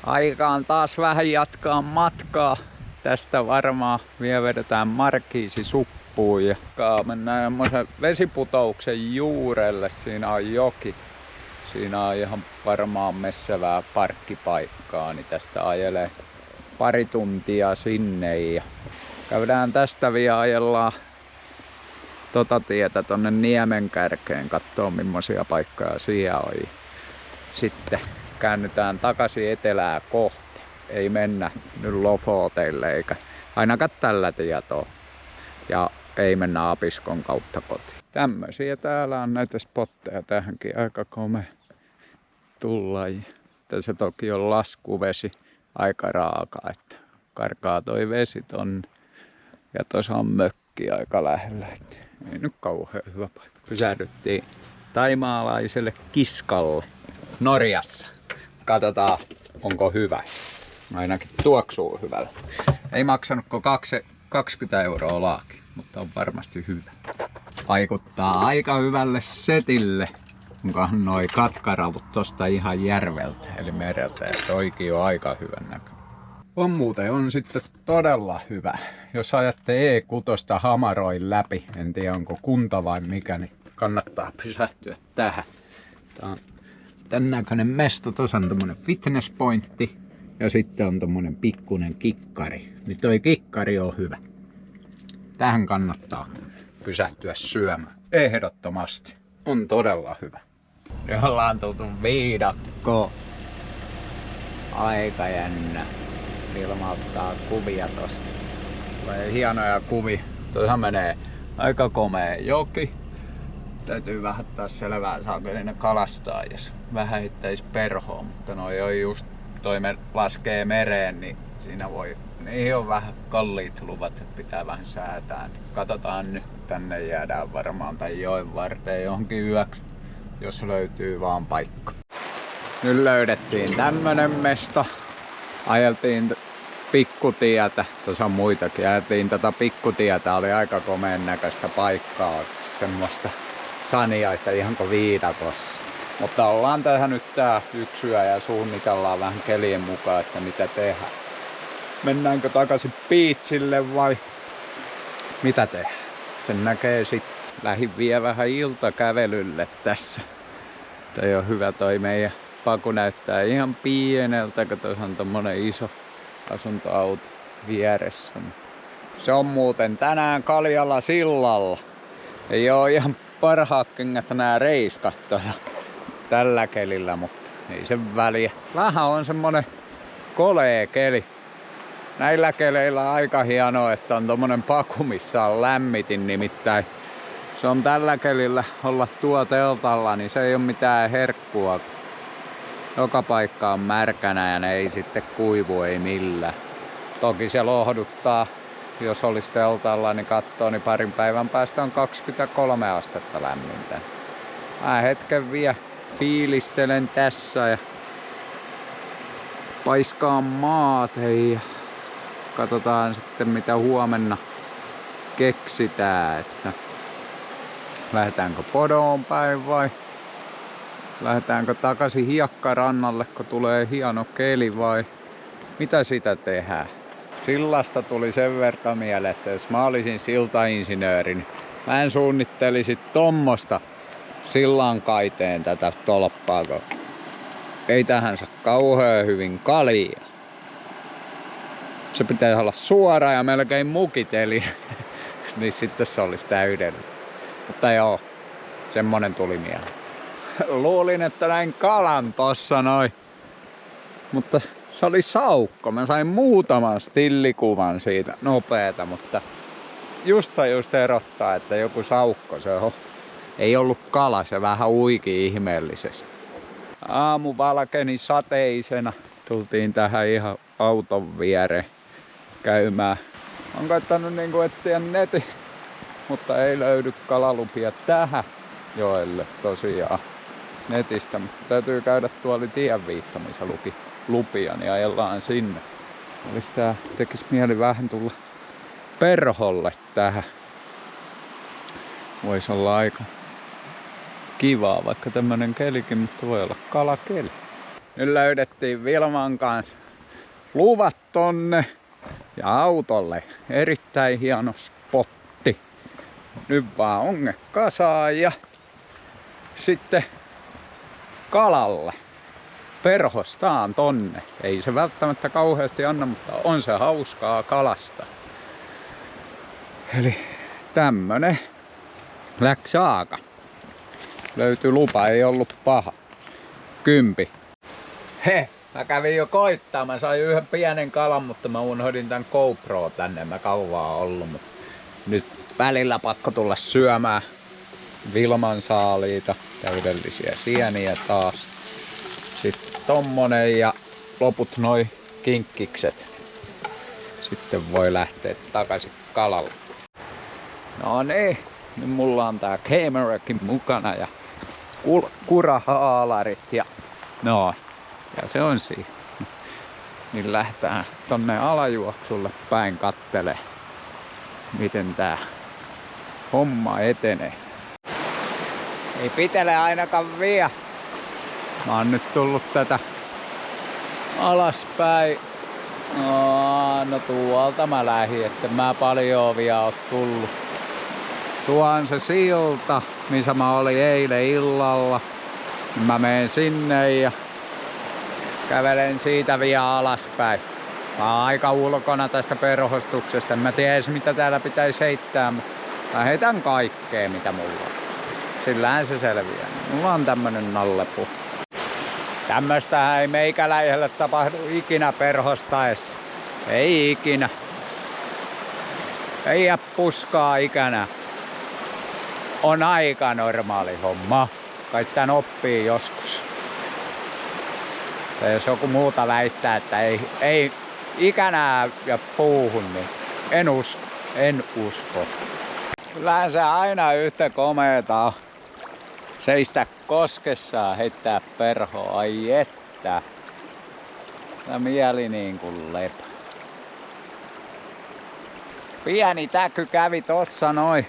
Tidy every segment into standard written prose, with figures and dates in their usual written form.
Aika on taas vähän jatkaa matkaa. Tästä varmaan vielä vedetään markiisisuppuun ja mennään semmoisen vesiputouksen juurelle. Siinä on joki. Siinä on ihan varmaan messevää parkkipaikkaa, niin tästä ajelee pari tuntia sinne ja käydään tästä vielä ajellaan tietä tonne Niemenkärkeen kattoo millaisia paikkoja siellä on. Sitten käännytään takaisin etelää kohti. Ei mennä nyt Lofoteille eikä ainakaan tällä tietoa. Ja ei mennä Apiskon kautta kotiin. Tämmösiä täällä on näitä spotteja. Tähänkin aika komea tullaji. Tässä toki on laskuvesi aika raaka, että karkaa toi vesi tonne. Ja tuossa on mökki aika lähellä. Ei nyt kauhean hyvä paikka. Pysähdyttiin taimaalaiselle kiskalle Norjassa. Katsotaan onko hyvä. Ainakin tuoksuu hyvällä. Ei maksanut kuin 20 € laaki, mutta on varmasti hyvä. Vaikuttaa aika hyvälle setille. Onkohan noi katkaravut tosta ihan järveltä eli mereltä. Ja toikin on aika hyvän näköinen. On sitten todella hyvä. Jos ajatte E6 Hamaroin läpi, en tiedä onko kunta vai mikä, niin kannattaa pysähtyä tähän. Tää on tän näköinen mesta. Tuossa on tommonen fitness pointti ja sitten on tommonen pikkunen kikkari. Niin toi kikkari on hyvä. Tähän kannattaa pysähtyä syömään. Ehdottomasti. On todella hyvä. Nyt ollaan tultu viidakkoon. Aika jännä. Ilma ottaa kuvia tosta. Tulee hienoja kuvia. Tuossa menee aika komea joki. Täytyy vähän taas selvää, saako ne kalastaa, jos vähän heittäis perhoon. Mutta noi on just, laskee mereen, niin siinä voi, niihin on vähän kalliit luvat, että pitää vähän säätää. Niin katsotaan nyt, tänne jäädään varmaan tai joen varteen johonkin yöksi, jos löytyy vaan paikka. Nyt löydettiin tämmönen mesta. Ajeltiin pikkutietä, tuossa on muitakin, ajeltiin tätä pikkutietä, oli aika komeen näköistä paikkaa, semmoista saniaista ihan kuin viidakossa. Mutta ollaan tähän nyt tää yksi yö ja suunnitellaan vähän kelien mukaan, että mitä tehdään. Mennäänkö takaisin beachille vai mitä tehdään? Sen näkee sitten. Lähdin vielä vähän iltakävelylle tässä. Toi on hyvä toi meidän paku näyttää ihan pieneltä, kun tuossa on tommonen iso asuntoauto vieressä. Se on muuten tänään Kaljala sillalla. Ei oo ihan parhaat kengät nää reiskat tällä kelillä, mutta ei sen väliä. Vähän on semmonen kolea keli. Näillä keleillä on aika hienoa, että on tommonen paku, missä on lämmitin, nimittäin se on tällä kelillä olla teltalla, niin se ei oo mitään herkkua. Joka paikka on märkänä ja ne ei sitten kuivu, ei millään. Toki se lohduttaa, jos olisi teltalla, niin katsoo, niin parin päivän päästä on 23 astetta lämmintä. Mä hetken vielä fiilistelen tässä ja paiskaan maat, hei. Katsotaan sitten mitä huomenna keksitään, että lähdetäänkö Podoon päin vai lähdetäänkö takaisin hiekkarannalle, kun tulee hieno keli vai mitä sitä tehdään? Sillasta tuli sen verran mieleen, että jos mä olisin siltainsinööri, niin mä en suunnittelisi tommosta sillan kaiteen tätä tolppaa, kun ei tähän saa kauhean hyvin kaljaa. Se pitäisi olla suora ja melkein mukiteli, niin sitten se olisi täydellinen. Mutta joo, semmonen tuli mieleen. Luulin, että näin kalan tossa noin. Mutta se oli saukko. Mä sain muutaman stillikuvan siitä nopeeta, mutta just erottaa, että joku saukko se on. Ei ollut kala, se vähän uiki ihmeellisesti. Aamu valkeni sateisena. Tultiin tähän ihan auton viereen käymään. Olen koittanut niinku etsiä netin, mutta ei löydy kalalupia tähän joelle tosiaan netistä. Mutta täytyy käydä tuolla tien viitta, missä luki lupia, niin ajellaan sinne. Olisi tää, tekis mieli vähän tulla perholle tähän. Voisi olla aika kivaa, vaikka tämmönen kelikin, mutta voi olla kalakeli. Nyt löydettiin Vilman kanssa luvat tonne ja autolle. Erittäin hieno spotti. Nyt vaan onge kasaan ja sitten kalalle. Perhostaan tonne. Ei se välttämättä kauheasti anna, mutta on se hauskaa kalasta. Eli tämmönen läksaaka. Löytyi lupa, ei ollut paha. 10. Mä kävin jo koittaa. Mä sain yhden pienen kalan, mutta mä unohdin tän GoPro tänne. Mä kauan ollut, mutta nyt välillä pakko tulla syömään Vilman saaliita. Täydellisiä sieniä taas. Sitten tommonen ja loput noi kinkkikset. Sitten voi lähteä takaisin kalalle. No niin, nyt mulla on tää camerakin mukana ja kurahaalarit ja no, ja se on siinä. Niin lähtään tonne alajuoksulle päin kattelee, miten tää homma etenee. Ei pitele ainakaan vie. Mä oon nyt tullut tätä alaspäin. No tuolta mä lähdin, että mä paljon vielä oon tullut. Tuo on se silta, missä mä olin eilen illalla. Mä menen sinne ja kävelen siitä vielä alaspäin. Mä oon aika ulkona tästä perhostuksesta. En mä tiedä edes mitä täällä pitäisi heittää, mutta mä heitän kaikkea mitä mulla on. Sillähän se selviää. Mulla on tämmönen nallepu. Tämmöstähän ei meikäläiselle tapahdu ikinä perhostaessa. Ei ikinä. Ei jää puskaa ikänä. On aika normaali homma. Kai tän oppii joskus. Ja jos joku muuta väittää, että ei ikänä ja puuhun, niin en usko. Kyllähän se aina yhtä komeeta seistä koskessaan heittää perhoa. Ai että. Tää mieli niin kuin lepä. Pieni täky kävi tossa noin.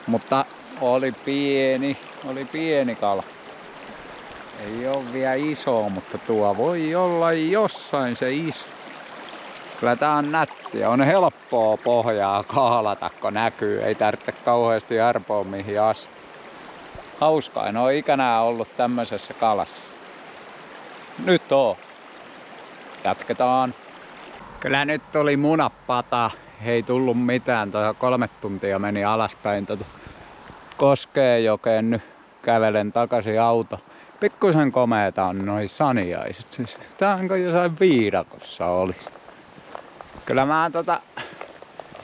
Mutta oli pieni kala. Ei oo vielä iso, mutta tuo voi olla jossain se iso. Kyllä tää on nättiä. On helppoa pohjaa kaalata, kun näkyy. Ei tarvitse kauheasti arpoa mihin asti. Hauskaa, en oo ikänään ollut tämmöisessä kalassa. Nyt on. Jatketaan. Kyllä nyt tuli munapata. Ei tullut mitään. Tuohon 3 tuntia meni alaspäin Koskeenjokeen. Nyt kävelen takaisin auto. Pikkusen komeeta on noi saniaiset. Siis, tää on kuin jossain viidakossa olisi. Kyllä mä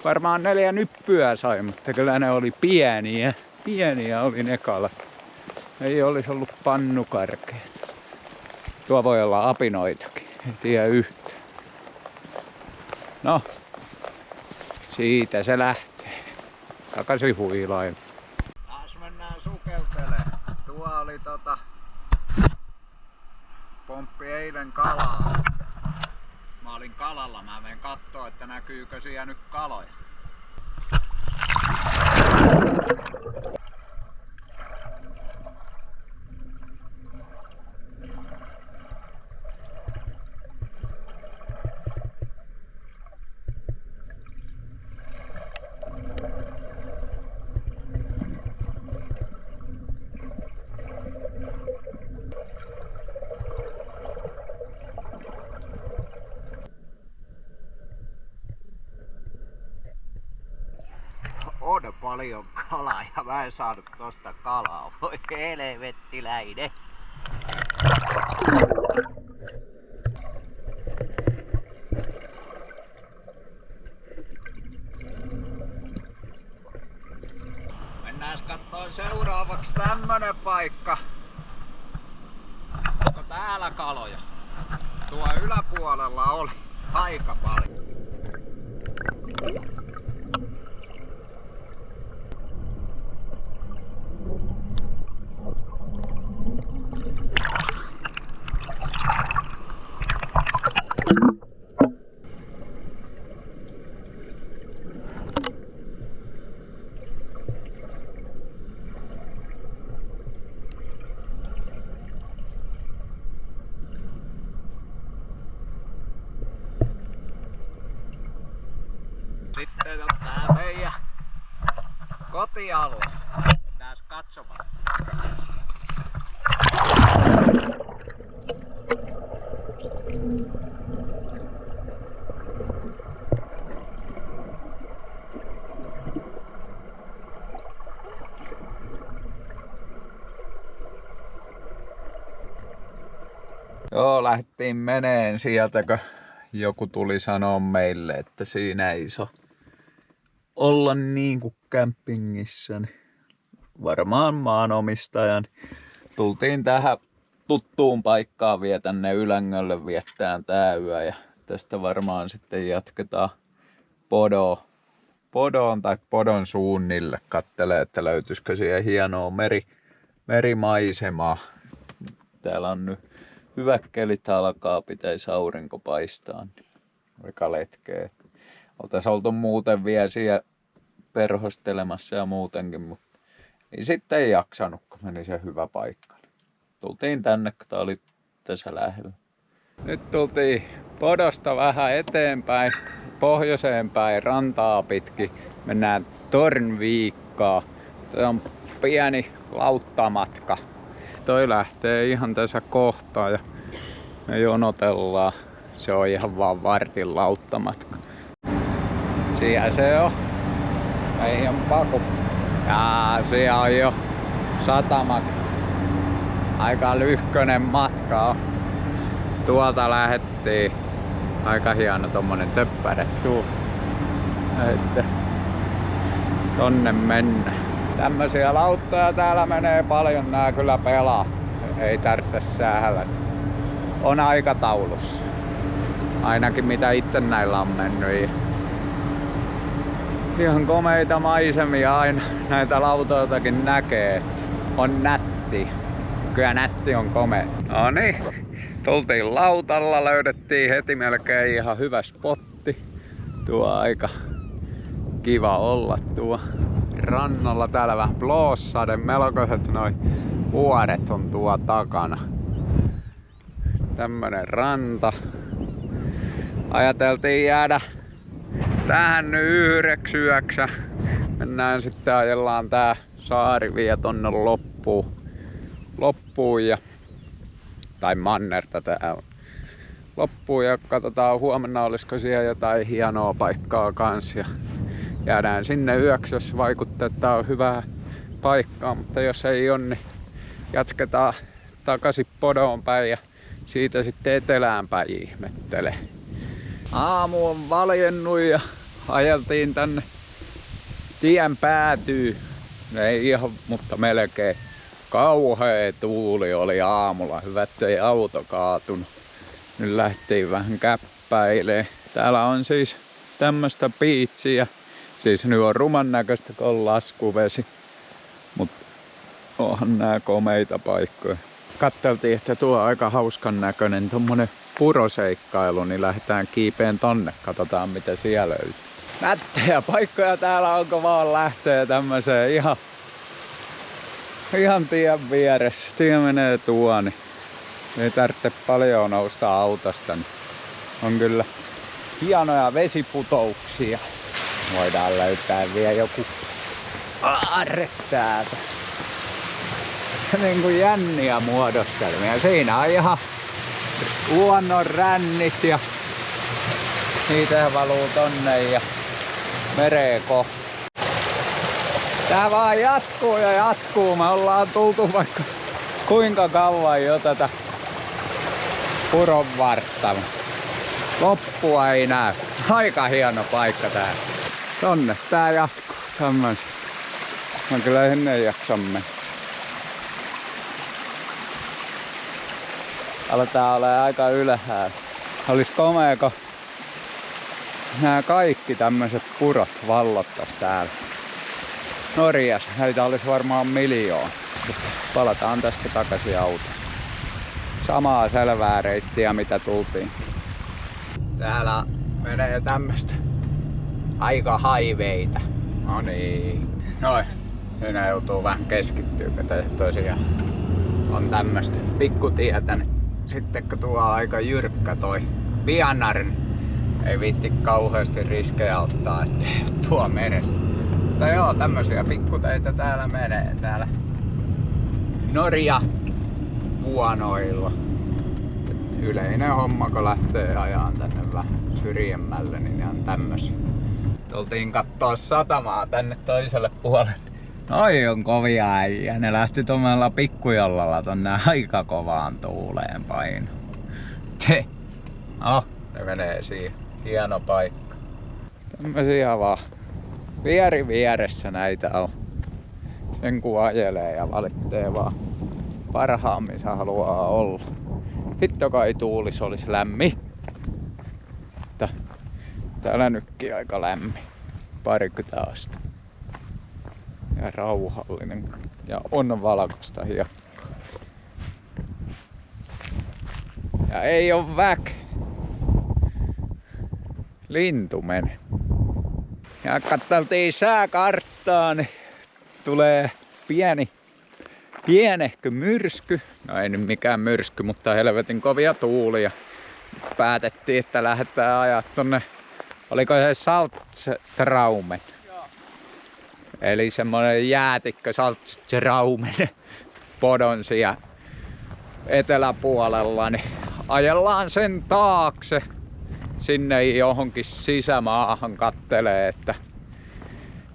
varmaan 4 nyppyä sain, mutta kyllä ne oli pieniä. Pieniä oli ne kalat. Ei olisi ollut pannukarkeet. Tuo voi olla apinoitakin. Ei tiedä yhtään. No. Siitä se lähtee. Takaisin huilain. Taas mennään sukelteleen. Tuo oli pomppi eilen kalaa. Mä olin kalalla. Mä menen kattoo, että näkyykö siellä nyt kaloja. On paljon kalaa ja mä en saanut tosta kalaa. Voi helvettiläinen. Mennään kattoo seuraavaksi tämmönen paikka. Onko täällä kaloja? Tuo yläpuolella oli aika paljon. meri alas. Tääs katsomaan. Joo, lähdettiin meneen sieltä, kun joku tuli sanoa meille, että siinä ei saa olla niin kuin kämpingissä. Varmaan maanomistajan. Tultiin tähän tuttuun paikkaan vielä tänne Ylängölle viettään tää yö ja tästä varmaan sitten jatketaan Podoon tai Podon suunnille. Kattelee, että löytyisikö siihen hienoa merimaisemaa. Täällä on nyt hyvät kelit alkaa, pitäisi aurinko paistaa. Aika letkeä. Oltais oltu muuten vielä siellä perhostelemassa ja muutenkin, mutta niin sitten ei jaksanut, kun meni se hyvä paikka. Tultiin tänne, kun tää oli tässä lähellä. Nyt tultiin Podosta vähän eteenpäin, pohjoiseen päin, rantaa pitkin. Mennään Tornviikkaan. Tämä on pieni lauttamatka. Toi lähtee ihan tässä kohtaa ja me jonotellaan. Se on ihan vaan vartin lauttamatka. Siellä se on. Meidän paku. Ja siellä on jo satama. Aika lyhkönen matka on. Tuolta lähettiin. Aika hieno tommonen töppäre tuu. Että tonne mennä. Tämmösiä lauttoja täällä menee paljon, nää kyllä pelaa. Ei tarvitse säähällä. On aikataulussa. Ainakin mitä itse näillä on mennyt. Ihan komeita maisemia aina näitä lautoiltakin näkee. On nätti. Kyllä nätti on komea. No niin, tultiin lautalla, löydettiin heti melkein ihan hyvä spotti. Tuo aika kiva olla tuo rannalla. Täällä vähän bloossade, melkoiset noi vuoret on tuo takana. Tämmönen ranta. Ajateltiin jäädä tähän nyt yhdeksi yöksi. Mennään sitten ajellaan tää saari vie tonne loppuun ja tai mannerta tää on loppuun ja katsotaan huomenna olisiko siellä jotain hienoa paikkaa kans ja jäädään sinne yöksi, jos vaikuttaa, että tää on hyvä paikka, mutta jos ei ole, niin jatketaan takaisin Podoon päin ja siitä sitten etelään päin ihmettelee. Aamu on valjennut ja ajeltiin tänne tien päätyy. Ei ihan, mutta melkein. Kauhea tuuli oli aamulla. Hyvä, ettei auto kaatunut. Nyt lähtiin vähän käppäilee. Täällä on siis tämmöstä biitsiä. Siis nyt on ruman näköistä, kun on laskuvesi. Mut onhan nää komeita paikkoja. Katteltiin, että tuo on aika hauskan näköinen tommonen puroseikkailu, niin lähdetään kiipeen tonne. Katsotaan mitä siellä löytyy. Nättejä paikkoja täällä onko vaan lähtee tämmöiseen ihan tien vieressä. Tie menee tuo, niin ei tarvitse paljon nousta autosta. Niin on kyllä hienoja vesiputouksia. Voidaan löytää vielä joku aarre täältä. Niin kuin jänniä muodostelmia. Siinä on ihan luonnon rännit ja niitä valuu tonne ja mereen kohti. Tää vaan jatkuu ja jatkuu. Me ollaan tultu vaikka kuinka kauan jo tätä puron vartta. Loppua ei näy. Aika hieno paikka tää. Tonne tää jatkuu. Tämmöis. Mä kyllä ennen jaksamme. Aletaan olla aika ylhäällä. Olis komea, kun nää kaikki tämmöiset purot vallottais täällä. Norjassa näitä olisi varmaan miljoona. Palataan tästä takaisin autoon. Samaa selvää reittiä mitä tultiin. Täällä menee tämmöstä aika highwayta. No niin. Noin. Siinä joutuu vähän keskittyä, kun tosiaan on tämmöstä pikkutietä. Sitten kun tuo on aika jyrkkä toi Vianarn, ei viitti kauheasti riskejä ottaa, ettei tuo meressä. Mutta joo, tämmösiä pikkuteitä täällä menee täällä Norja puanoilla. Yleinen homma, kun lähtee ajaan tänne vähän syrjemmälle, niin ne on tämmösiä. Tultiin kattoo satamaa tänne toiselle puolelle. Noi on kovia äijä. Ne lähti tuomalla pikkujollalla tonne aika kovaan tuuleen paino. Ne menee siihen. Hieno paikka. Tämmösiä vaan. Vieri vieressä näitä on. Sen kun ajelee ja valittee vaan parhaan missä haluaa olla. Hitto kai tuulis olis lämmin. Täällä nytkin aika lämmin. 20 astetta. Ja rauhallinen. Ja on valkoista hiekkaa. Ja ei oo väkeä. Lintu menee. Ja katteltiin sääkarttaa, niin tulee pienehkö myrsky. No ei nyt mikään myrsky, mutta helvetin kovia tuulia. Päätettiin, että lähdetään ajaa tonne, oliko se Saltstraumen? Eli semmonen jäätikkö Saltstraumen podon siellä eteläpuolella, niin ajellaan sen taakse sinne johonkin sisämaahan kattelee, että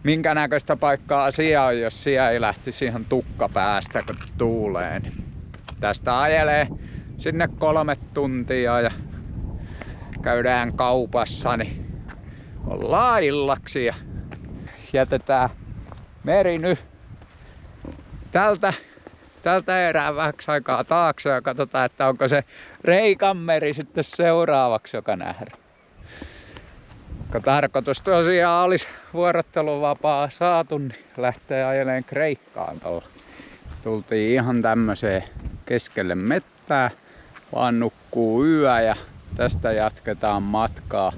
minkä näköistä paikkaa siellä on, jos siellä ei lähtisi ihan tukka päästä kun tuulee. Niin tästä ajelee sinne 3 tuntia ja käydään kaupassa, niin ollaan illaksi ja jätetään meri nyt tältä erää vähäksi aikaa taakse ja katsotaan, että onko se Reikanmeri sitten seuraavaksi, joka nähdään. Kun tarkoitus tosiaan olisi vuorotteluvapaa saatu, niin lähtee ajeleen Kreikkaan tuolla. Tultiin ihan tämmöiseen keskelle mettää, vaan nukkuu yö ja tästä jatketaan matkaa.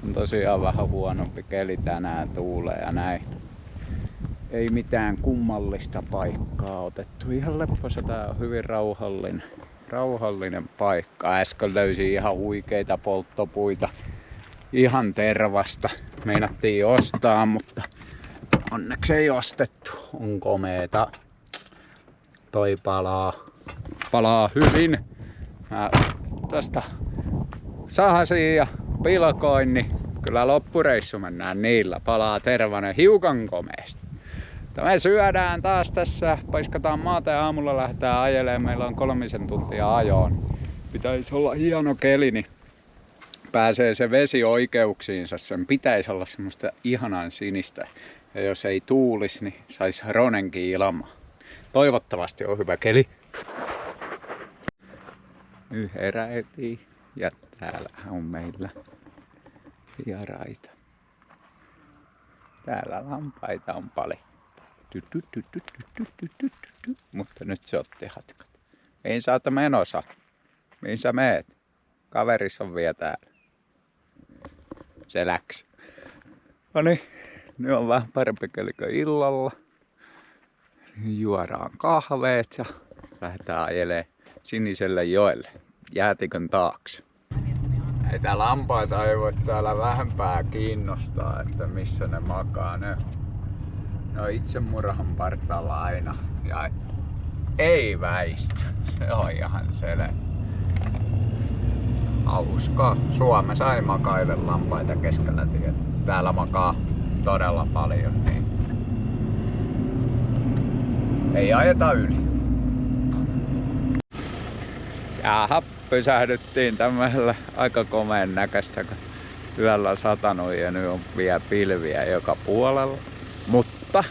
On tosiaan vähän huonompi keli tänään, tuulee ja näin. Ei mitään kummallista paikkaa otettu. Ihan lepposa, tää on hyvin rauhallinen paikka. Äsken löysin ihan huikeita polttopuita. Ihan tervasta. Meinattiin ostaa, mutta onneksi ei ostettu. On komeeta. Toi palaa hyvin. Mä tästä sahasin ja pilkoin, niin kyllä loppureissu mennään niillä. Palaa tervanen hiukan komeesti. Me syödään taas tässä, paiskataan maata ja aamulla lähdetään ajelemaan. Meillä on 3 tuntia ajoon. Pitäisi olla hieno keli, niin pääsee se vesi oikeuksiinsa. Sen pitäisi olla semmoista ihanan sinistä. Ja jos ei tuulisi, niin saisi ronenkin ilmaa. Toivottavasti on hyvä keli. Nyt heräiltiin ja täällä on meillä vieraita. Täällä lampaita on paljon. Mutta nyt se otti hatkat. Mihin sä oot menossa? Mihin sä meet? Kaveris on vielä täällä. Se läks. Noniin, nyt on vähän parempi keli kuin illalla. Juodaan kahveet ja lähdetään ajelemaan Siniselle joelle, jäätikön taakse. Näitä lampaita ei voi täällä vähempää kiinnostaa, että missä ne makaa. Ne on itsemurhan partaalla aina ja ei väistä. Se on ihan selvä. Hauskaa. Suomessa ei makaile lampaita keskellä tietä. Täällä makaa todella paljon, niin ei ajeta yli. Jaha, pysähdyttiin tämmöisellä aika komeen näköistä, kun yöllä on satanut ja nyt on vielä pilviä joka puolella. Mutta,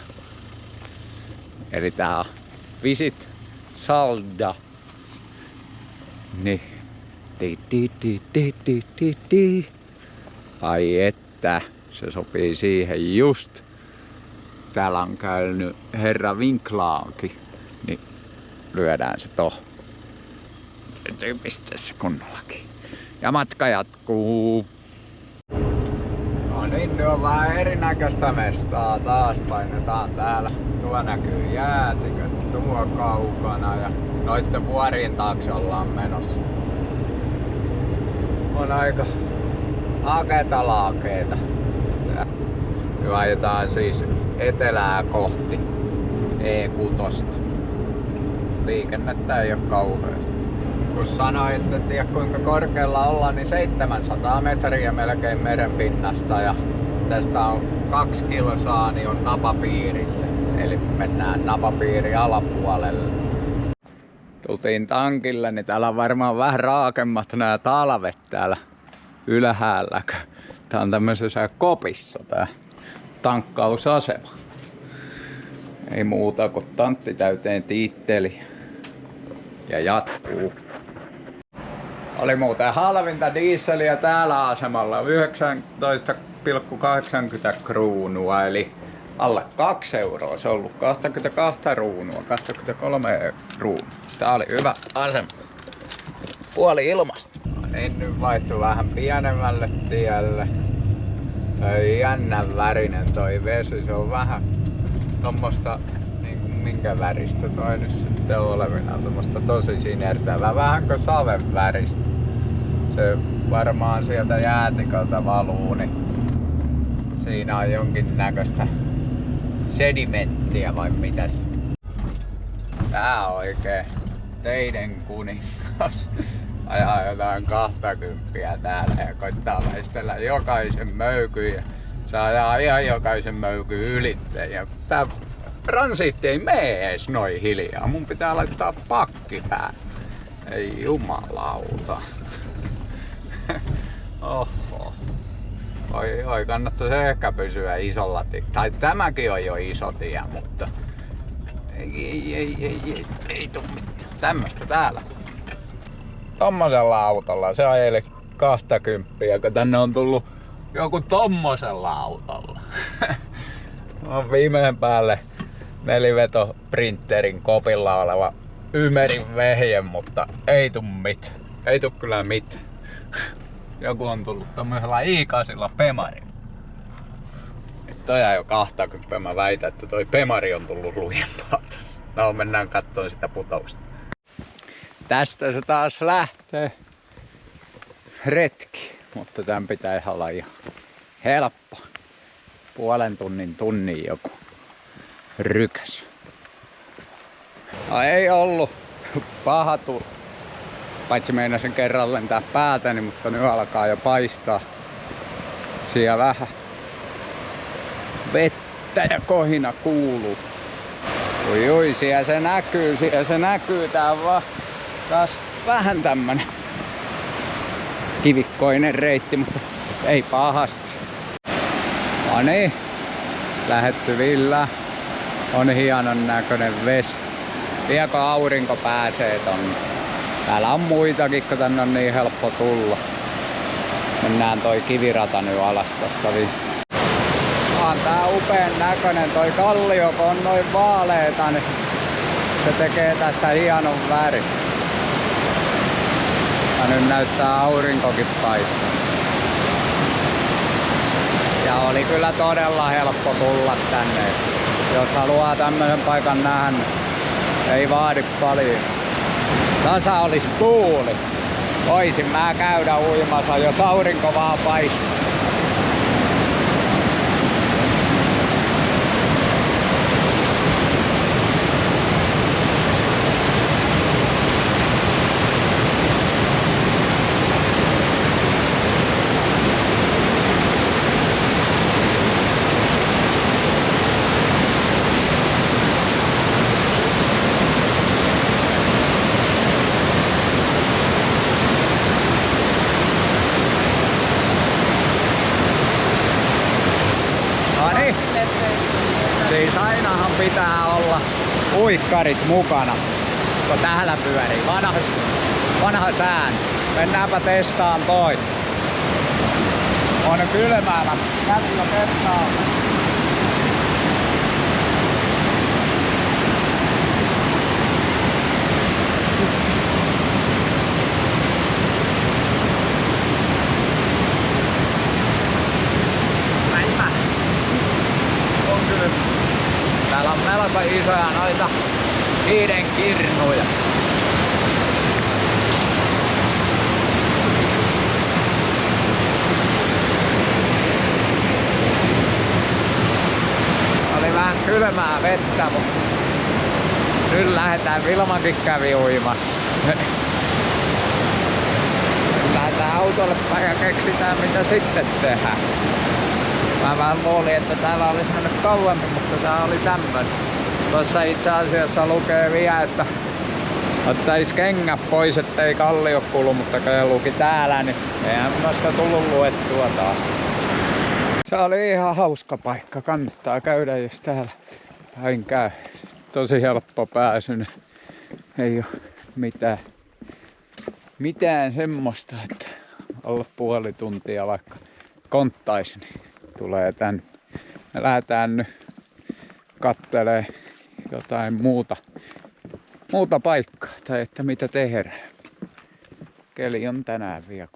eli tää on Visit Salda. Niin. Ai että, se sopii siihen just. Täällä on käynyt herra Vinklaankin, niin lyödään se tohon. Täytyy pistää se kunnollakin. Ja matka jatkuu. No niin, nyt on vähän erinäköistä mestaa. Taas painetaan täällä. Tuo näkyy jäätiköt tuo kaukana ja noitten vuorien taakse ollaan menossa. On aika akeeta laakeeta. Me ajetaan siis etelää kohti E6. Liikennettä ei oo kauheasti. Kun sanoin, että en tiedä kuinka korkealla ollaan, niin 700 metriä melkein merenpinnasta ja tästä on 2 kilsaa, niin on napapiirille. Eli mennään napapiirin alapuolelle. Tultiin tankille, niin täällä on varmaan vähän raakemmat nämä talvet täällä ylhäällä. Tää on tämmöisessä kopissa tää tankkausasema. Ei muuta kuin tantti täyteen tiitteli ja jatkuu. Oli muuten halvinta dieseliä täällä asemalla 19,80 kruunua eli alle 2 euroa. Se on ollut 22 kruunua, 23 kruunua. Tää oli hyvä asema. Puoli ilmasta. Niin nyt vaihtui vähän pienemmälle tielle. Toi jännän värinen toi vesi, se on vähän tommosta, niin minkä väristä toi nyt sitten on olevinaan, tommosta tosi sinertävää, vähän kuin saven väristä. Se varmaan sieltä jäätikolta valuu, niin siinä on jonkin näköistä sedimenttiä vai mitäs. Tää on oikein teiden kuningas. Ajaa jotain 20 täällä ja koittaa väistellä jokaisen möykyn ja se ajaa ihan jokaisen möykyn ylitteen. Ja tää transiitti ei mene ees noin hiljaa. Mun pitää laittaa pakki päälle. Ei jumalauta. Oho. Oi, kannattaisi ehkä pysyä isolla tai tämäkin on jo iso tie, mutta ei tuu mitään. Tämmöstä täällä. Tommosella autolla se ajeli 20, kun tänne on tullut joku tommosella autolla. On viimeen päälle nelivetosprinterin kopilla oleva Ymerin vehje, mutta ei tuu mitään. Ei tuu kyllä mitään. Joku on tullut tommosella iikasilla Pemarilla. Nyt toi jo 20, mä väitän, että toi Pemari on tullut lujempaa. No mennään katsomaan sitä putousta. Tästä se taas lähtee retki, mutta tän pitäisi olla ihan helppo. Puolen tunnin joku rykäs. No, ei ollut paha paitsi meinasin kerran lentää päätäni, mutta nyt alkaa jo paistaa. Siellä vähän vettä ja kohina kuuluu. Ui, siellä se näkyy, tää on vaan taas vähän tämmönen kivikkoinen reitti, mutta ei pahasti. No niin, lähetty villään. On hienon näköinen vesi. Vielä kun aurinko pääsee tonne. Täällä on muitakin, kun tänne on niin helppo tulla. Mennään toi kivirata nyt alas tosta. On tää upeen näköinen toi kallio, kun on noin vaaleeta, niin se tekee tästä hienon värin. Ja nyt näyttää aurinkokin paistaa. Ja oli kyllä todella helppo tulla tänne. Jos haluaa tämmöisen paikan nähdä, ei vaadi paljon. Tasa olisi tuuli. Voisin mä käydä uimassa, jos aurinko vaan paistaa. Siis ainahan pitää olla uikkarit mukana, kun täällä pyörii. Vanha sääntö. Mennäänpä testaan toi. On kylmäällä. Kävillä testaan. Täällä on melko isoja noita hiiden kirnuja. kylmää vettä, mutta nyt lähdetään. Vilmankin kävi uimassa. Lähdetään autolle päin ja keksitään mitä sitten tehdään. Mä vähän luulin, että täällä olisi mennyt kauemmin, mutta tää oli tämmönen. Tuossa itse asiassa lukee vielä, että ottais kengät pois, ettei kallio kulu, mutta kelluukin täällä, niin eihän vasta tullut luettua taas. Se oli ihan hauska paikka, kannattaa käydä jos täällä päin käy. Tosi helppo pääsy, niin ei oo mitään semmoista, että olla puoli tuntia vaikka konttaisi, niin tulee tänne. Me lähdetään nyt kattelee jotain muuta paikkaa tai että mitä tehdään. Keli on tänään vielä